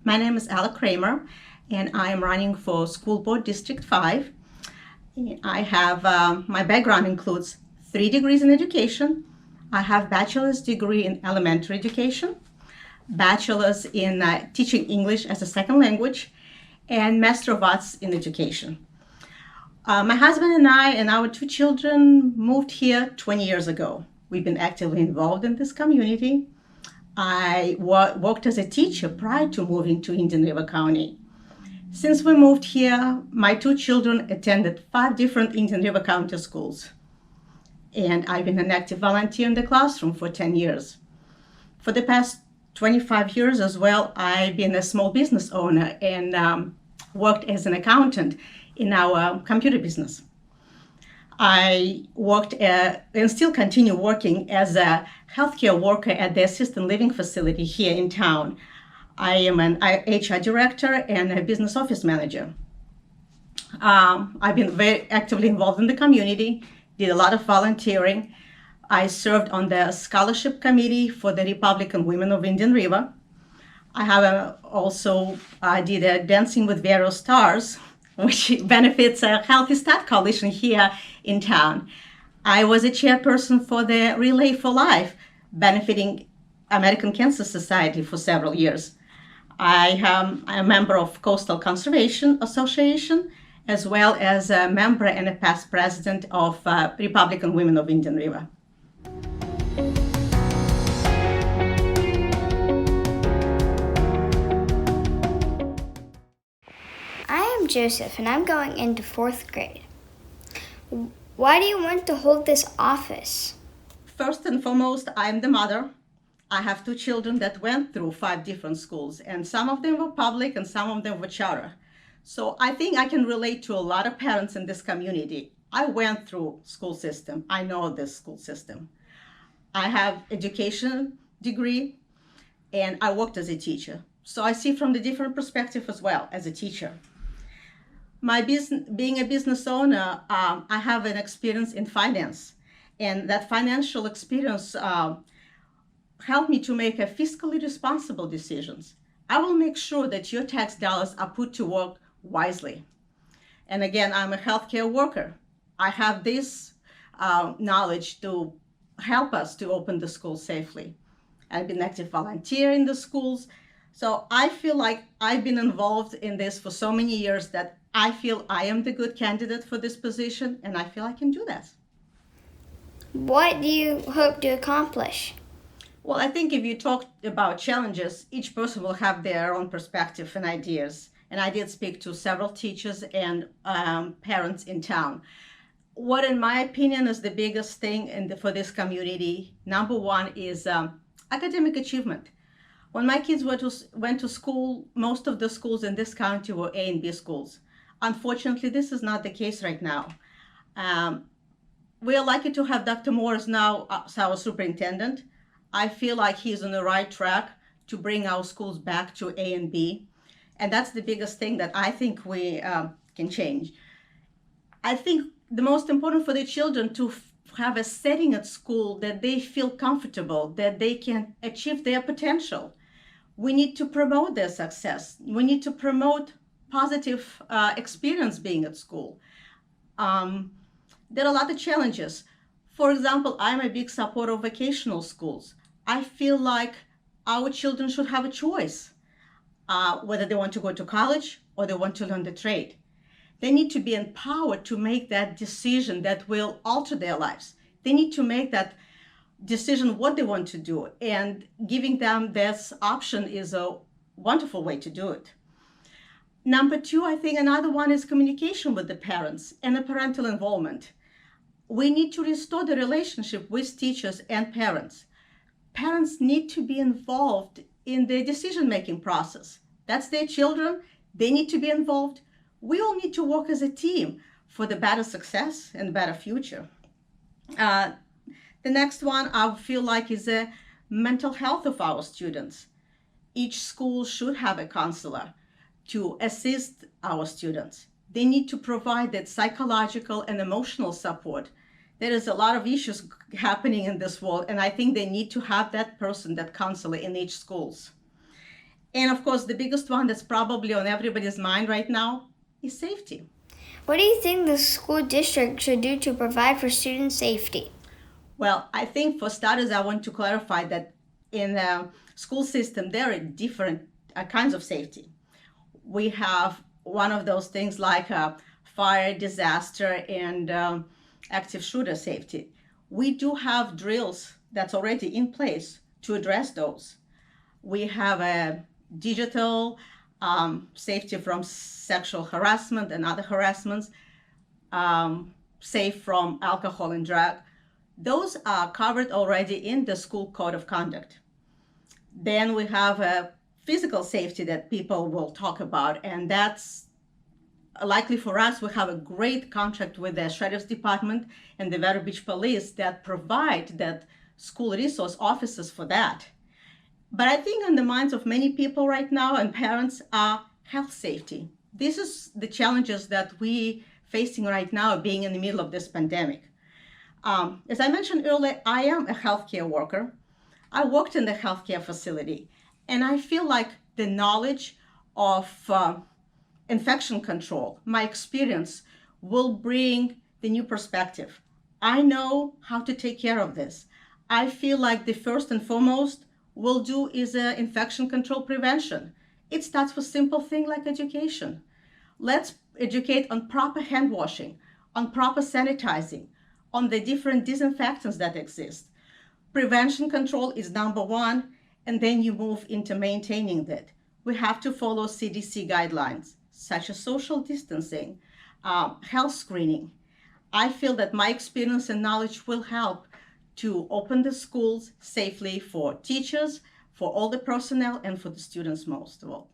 My name is Alla Kramer, and I am running for School Board District 5. I have, my background includes 3 degrees in education. I have bachelor's degree in elementary education, bachelor's in teaching English as a second language, and Master of Arts in education. My husband and I and our 2 children moved here 20 years ago. We've been actively involved in this community. I worked as a teacher prior to moving to Indian River County. Since we moved here, my 2 children attended 5 different Indian River County schools. And I've been an active volunteer in the classroom for 10 years. For the past 25 years as well, I've been a small business owner and worked as an accountant in our computer business. I worked and still continue working as a healthcare worker at the assisted living facility here in town. I am an HR director and a business office manager. I've been very actively involved in the community, did a lot of volunteering. I served on the scholarship committee for the Republican Women of Indian River. I have also did a Dancing with Various Stars, which benefits a Healthy Start Coalition here in town. I was a chairperson for the Relay for Life, benefiting American Cancer Society for several years. I am a member of Coastal Conservation Association, as well as a member and a past president of Republican Women of Indian River. I am Joseph, and I'm going into 4th grade. Why do you want to hold this office? First and foremost, I'm the mother. I have 2 children that went through 5 different schools, and some of them were public and some of them were charter. So I think I can relate to a lot of parents in this community. I went through school system. I know this school system. I have education degree and I worked as a teacher. So I see from the different perspective as well as a teacher. My business, being a business owner, I have an experience in finance, and that financial experience helped me to make a fiscally responsible decisions. I will make sure that your tax dollars are put to work wisely. And again, I'm a healthcare worker. I have this knowledge to help us to open the school safely. I've been active volunteer in the schools. So I feel like I've been involved in this for so many years that I feel I am the good candidate for this position, and I feel I can do that. What do you hope to accomplish? Well, I think if you talk about challenges, each person will have their own perspective and ideas. And I did speak to several teachers and parents in town. What, in my opinion, is the biggest thing for this community, number one, is academic achievement. When my kids went to school, most of the schools in this county were A and B schools. Unfortunately, this is not the case right now. We are lucky to have Dr. Morris now as our superintendent. I feel like he's on the right track to bring our schools back to A and B. And that's the biggest thing that I think we can change. I think the most important for the children to have a setting at school that they feel comfortable, that they can achieve their potential. We need to promote their success. We need to promote positive experience being at school. There are a lot of challenges. For example, I'm a big supporter of vocational schools. I feel like our children should have a choice, whether they want to go to college or they want to learn the trade. They need to be empowered to make that decision that will alter their lives. They need to make that decision what they want to do, and giving them this option is a wonderful way to do it. Number 2, I think another one is communication with the parents and the parental involvement. We need to restore the relationship with teachers and parents. Parents need to be involved in the decision-making process. That's their children. They need to be involved. We all need to work as a team for the better success and better future. The next one I feel like is the mental health of our students. Each school should have a counselor to assist our students. They need to provide that psychological and emotional support. There is a lot of issues happening in this world, and I think they need to have that person, that counselor in each schools. And of course, the biggest one that's probably on everybody's mind right now is safety. What do you think the school district should do to provide for student safety? Well, I think for starters, I want to clarify that in the school system, there are different kinds of safety. We have one of those things like fire, disaster, and active shooter safety. We do have drills that's already in place to address those. We have a digital safety from sexual harassment and other harassments, safe from alcohol and drug. Those are covered already in the school code of conduct. Then we have a physical safety that people will talk about, and that's likely for us. We have a great contract with the Sheriff's Department and the Vero Beach Police that provide that school resource officers for that. But I think on the minds of many people right now and parents are health safety. This is the challenges that we facing right now being in the middle of this pandemic. As I mentioned earlier, I am a healthcare worker. I worked in the healthcare facility, and I feel like the knowledge of infection control, my experience, will bring the new perspective. I know how to take care of this. I feel like the first and foremost we'll do is infection control prevention. It starts with simple things like education. Let's educate on proper hand washing, on proper sanitizing, on the different disinfectants that exist. Prevention control is number one, and then you move into maintaining that. We have to follow CDC guidelines, such as social distancing, health screening. I feel that my experience and knowledge will help to open the schools safely for teachers, for all the personnel, and for the students most of all.